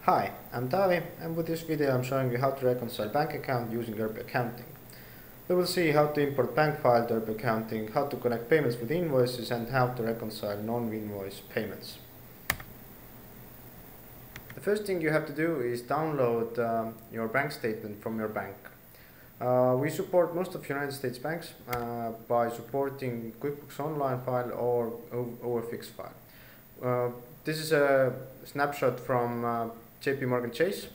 Hi, I'm Tavi, and with this video I'm showing you how to reconcile bank account using ERPLY accounting. We will see how to import bank file to ERPLY accounting, how to connect payments with invoices, and how to reconcile non-invoice payments. The first thing you have to do is download your bank statement from your bank. We support most of United States banks by supporting QuickBooks Online file or OFX file. This is a snapshot from JP Morgan Chase.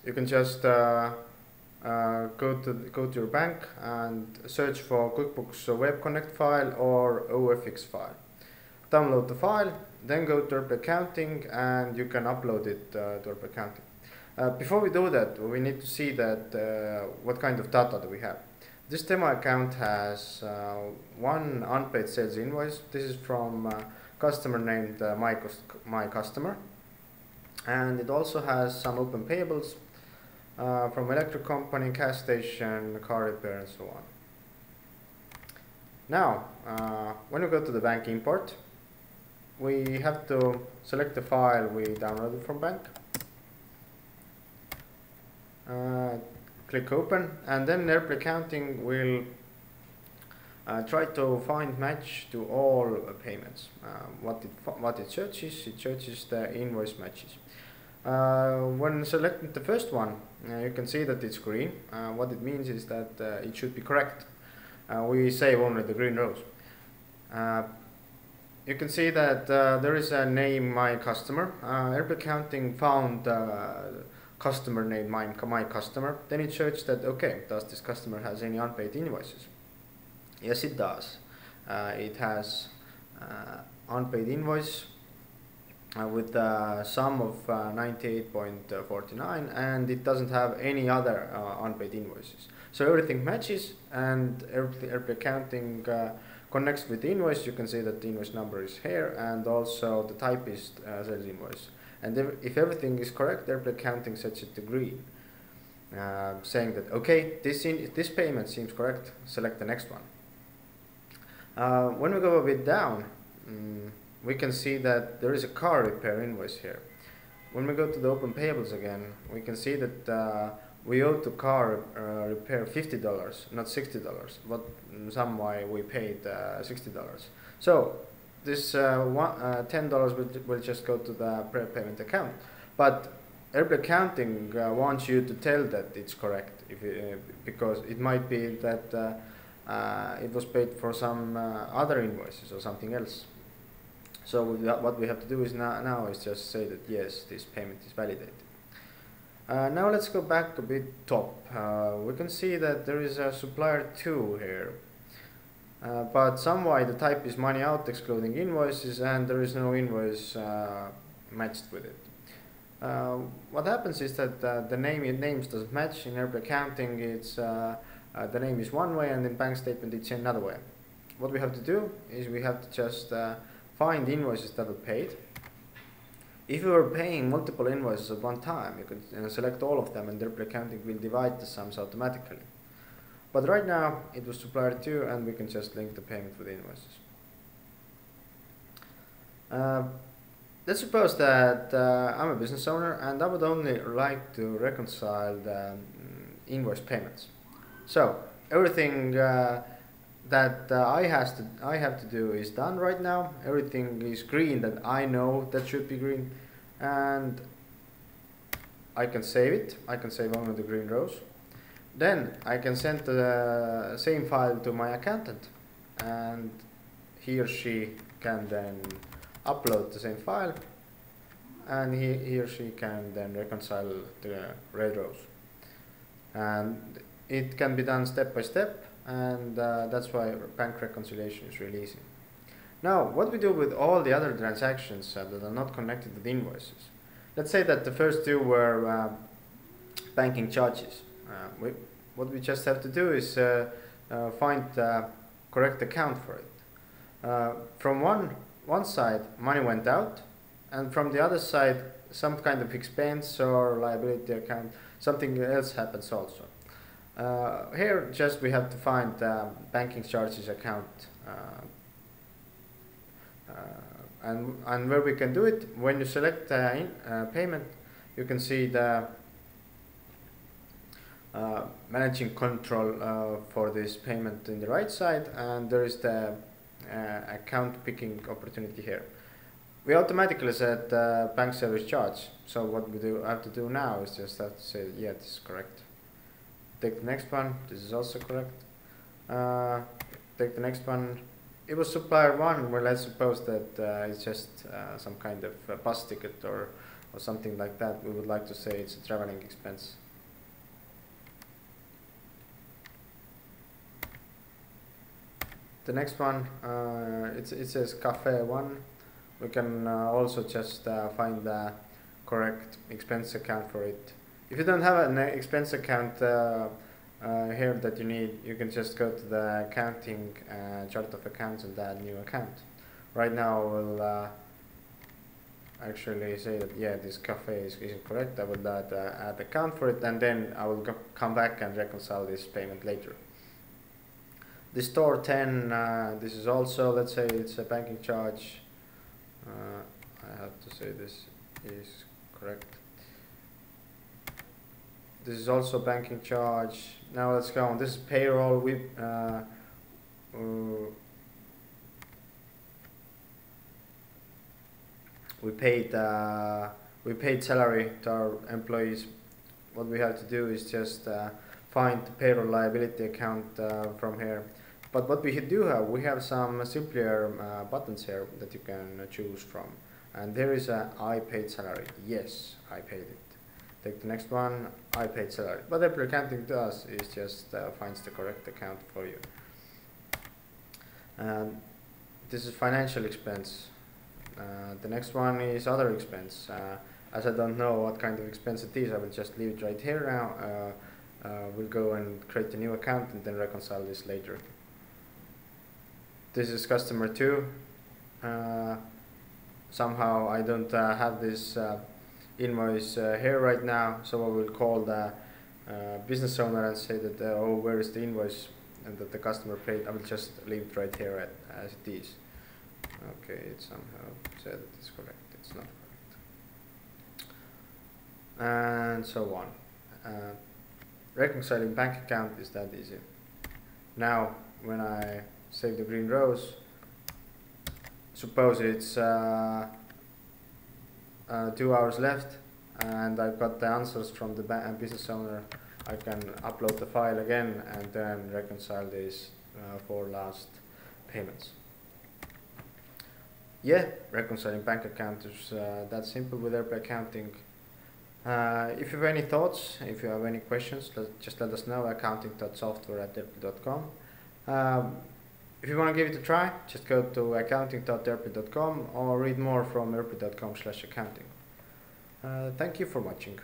You can just go to your bank and search for QuickBooks Web Connect file or OFX file. Download the file, then go to ERPLY accounting, and you can upload it to ERPLY accounting. Before we do that, we need to see that what kind of data do we have. This demo account has one unpaid sales invoice. This is from a customer named my customer, and it also has some open payables from electric company, gas station, car repair, and so on. Now, when we go to the bank import, we have to select the file we downloaded from bank. Click open, and then ERPLY accounting will try to find match to all payments. What it searches the invoice matches. When selecting the first one, you can see that it's green. What it means is that it should be correct. We save only the green rows. You can see that there is a name my customer. ERPLY accounting found customer name my customer. Then it searched that, okay, does this customer has any unpaid invoices? Yes, it does. It has unpaid invoice with a sum of 98.49, and it doesn't have any other unpaid invoices. So everything matches, and ERPLY accounting connects with the invoice. You can see that the invoice number is here, and also the type is sales invoice. And if everything is correct, ERPLY accounting sets it to green, saying that okay, this payment seems correct. Select the next one. When we go a bit down, we can see that there is a car repair invoice here. When we go to the open payables again, we can see that we owe to car repair $50, not $60, but some way we paid $60. So this $10 will just go to the prepayment account. But ERPLY accounting wants you to tell that it's correct, because it might be that it was paid for some other invoices or something else. So what we have to do is now is just say that yes, this payment is validated. Now let's go back a bit top. We can see that there is a supplier 2 here, but someway the type is money out excluding invoices, and there is no invoice matched with it. What happens is that the names doesn't match. In ERPLY accounting, it's the name is one way, and in bank statement it's another way. What we have to do is we have to just find invoices that were paid. If you are paying multiple invoices at one time, you can select all of them, and ERPLY accounting will divide the sums automatically. But right now it was supplier 2, and we can just link the payment with invoices. Let's suppose that I'm a business owner and I would only like to reconcile the invoice payments. So everything that I have to do is done right now. Everything is green that I know that should be green, and I can save it. I can save only the green rows. Then I can send the same file to my accountant, and he or she can then upload the same file, and he or she can then reconcile the red rows. And it can be done step by step, and that's why bank reconciliation is really easy. Now, what we do with all the other transactions that are not connected with invoices. Let's say that the first 2 were banking charges. What we just have to do is find the correct account for it. From one side, money went out, and from the other side, some kind of expense or liability account, something else happens also. Here just we have to find the banking charges account, and where we can do it, when you select payment, you can see the managing control for this payment in the right side, and there is the account picking opportunity here. We automatically set bank service charge, so what we have to do now is just have to say, yeah, this is correct. Take the next one, this is also correct. Take the next one, it was supplier 1, well, let's suppose that it's just some kind of bus ticket or something like that. We would like to say it's a traveling expense. The next one, it says cafe 1. We can also just find the correct expense account for it. If you don't have an expense account here that you need, you can just go to the accounting chart of accounts and add new account. Right now we'll actually say that, yeah, this cafe isn't correct. I will add account for it, and then I will come back and reconcile this payment later. The store 10, this is also, let's say it's a banking charge. I have to say this is correct. This is also banking charge. Now let's go on. This is payroll. We paid salary to our employees. What we have to do is just find the payroll liability account from here. But what we do have, we have some simpler buttons here that you can choose from. And there is a I paid salary. Yes, I paid it. Take the next one, I paid salary. What ERPLY accounting does is just finds the correct account for you. This is financial expense. The next one is other expense. As I don't know what kind of expense it is, I will just leave it right here now. We'll go and create a new account and then reconcile this later. This is customer 2. Somehow I don't have this invoice here right now, so I will call the business owner and say that oh, where is the invoice, and that the customer paid. I will just leave it right here as it is. Okay, it somehow said that it's correct. It's not correct, and so on. Reconciling bank account is that easy. Now when I save the green rows, suppose it's 2 hours left and I've got the answers from the business owner. I can upload the file again and then reconcile these 4 last payments. Yeah, reconciling bank account is that simple with ERPLY accounting. If you have any thoughts, if you have any questions, just let us know. accounting.software@erply.com. If you want to give it a try, just go to accounting.erply.com or read more from erply.com/accounting. Thank you for watching.